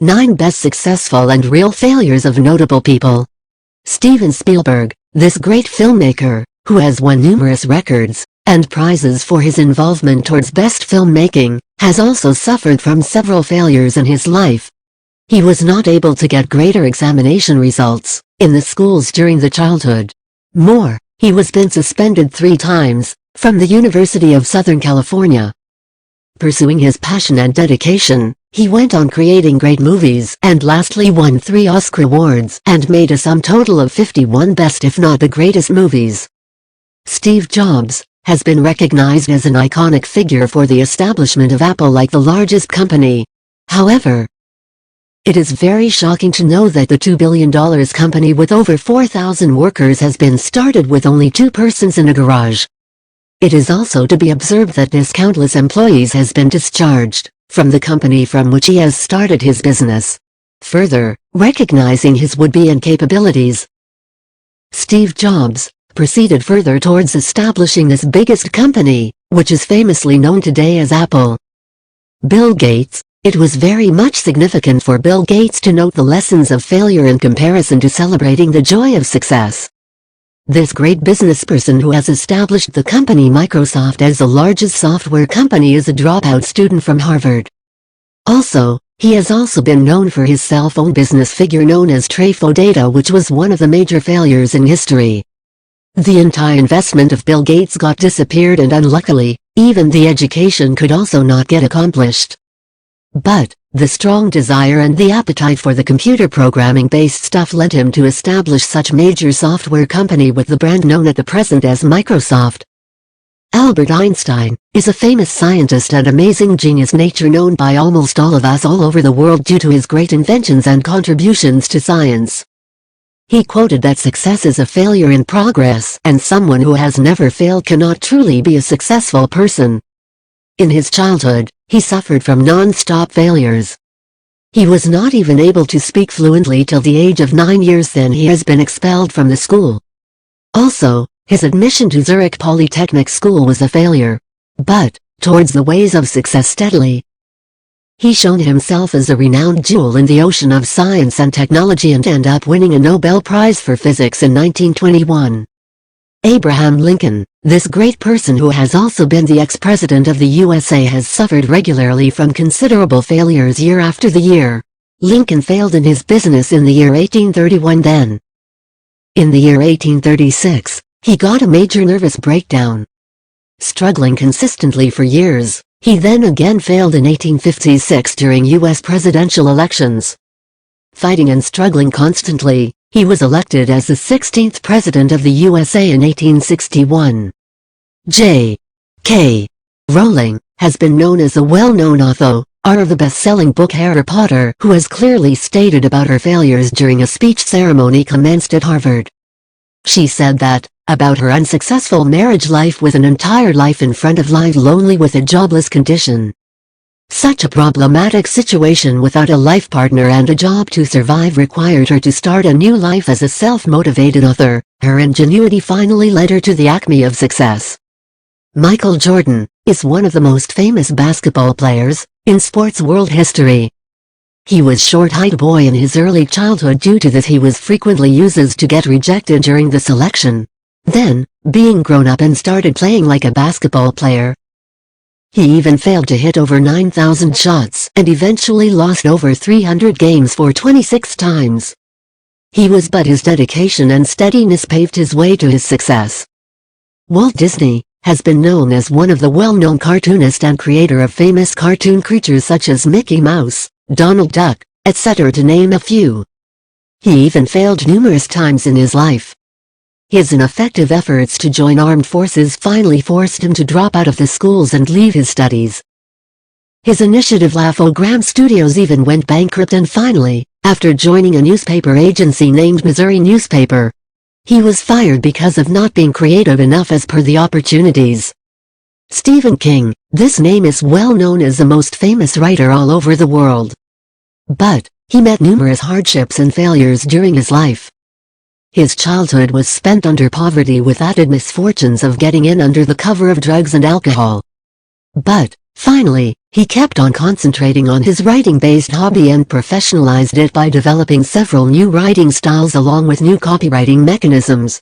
9 Best Successful and Real Failures of Notable People. Steven Spielberg, this great filmmaker, who has won numerous records and prizes for his involvement towards best filmmaking, has also suffered from several failures in his life. He was not able to get greater examination results in the schools during the childhood. More, he was been suspended 3 times from the University of Southern California. Pursuing his passion and dedication, he went on creating great movies and lastly won 3 Oscar awards and made a sum total of 51 best if not the greatest movies. Steve Jobs has been recognized as an iconic figure for the establishment of Apple like the largest company. However, it is very shocking to know that the $2 billion company with over 4,000 workers has been started with only 2 persons in a garage. It is also to be observed that this countless employees has been discharged from the company from which he has started his business. Further, recognizing his would-be incapabilities, Steve Jobs proceeded further towards establishing this biggest company, which is famously known today as Apple. Bill Gates. It was very much significant for Bill Gates to note the lessons of failure in comparison to celebrating the joy of success. This great businessperson who has established the company Microsoft as the largest software company is a dropout student from Harvard. Also, he has also been known for his cell phone business figure known as Trafo Data, which was one of the major failures in history. The entire investment of Bill Gates got disappeared and unluckily, even the education could also not get accomplished. But, the strong desire and the appetite for the computer programming-based stuff led him to establish such major software company with the brand known at the present as Microsoft. Albert Einstein is a famous scientist and amazing genius nature known by almost all of us all over the world due to his great inventions and contributions to science. He quoted that success is a failure in progress and someone who has never failed cannot truly be a successful person. In his childhood, he suffered from non-stop failures. He was not even able to speak fluently till the age of 9 years, then he has been expelled from the school. Also, his admission to Zurich Polytechnic School was a failure. But, towards the ways of success steadily, he shone himself as a renowned jewel in the ocean of science and technology and ended up winning a Nobel Prize for Physics in 1921. Abraham Lincoln, this great person who has also been the ex-president of the USA, has suffered regularly from considerable failures year after the year. Lincoln failed in his business in the year 1831 then. In the year 1836, he got a major nervous breakdown. Struggling consistently for years, he then again failed in 1856 during U.S. presidential elections. Fighting and struggling constantly, he was elected as the 16th President of the USA in 1861. J.K. Rowling has been known as a well-known author of the best-selling book Harry Potter, who has clearly stated about her failures during a speech ceremony commenced at Harvard. She said that, about her unsuccessful marriage life with an entire life in front of life lonely with a jobless condition. Such a problematic situation without a life partner and a job to survive required her to start a new life as a self-motivated author. Her ingenuity finally led her to the acme of success. Michael Jordan is one of the most famous basketball players in sports world history. He was short-eyed boy in his early childhood. Due to this he was frequently used to get rejected during the selection. Then, being grown up and started playing like a basketball player. He even failed to hit over 9,000 shots and eventually lost over 300 games for 26 times. He was but his dedication and steadiness paved his way to his success. Walt Disney has been known as one of the well-known cartoonists and creator of famous cartoon creatures such as Mickey Mouse, Donald Duck, etc. to name a few. He even failed numerous times in his life. His ineffective efforts to join armed forces finally forced him to drop out of the schools and leave his studies. His initiative Laugh-O-Gram Studios even went bankrupt, and finally, after joining a newspaper agency named Missouri Newspaper, he was fired because of not being creative enough as per the opportunities. Stephen King, this name is well known as the most famous writer all over the world. But, he met numerous hardships and failures during his life. His childhood was spent under poverty with added misfortunes of getting in under the cover of drugs and alcohol. But, Finally, he kept on concentrating on his writing-based hobby and professionalized it by developing several new writing styles along with new copywriting mechanisms.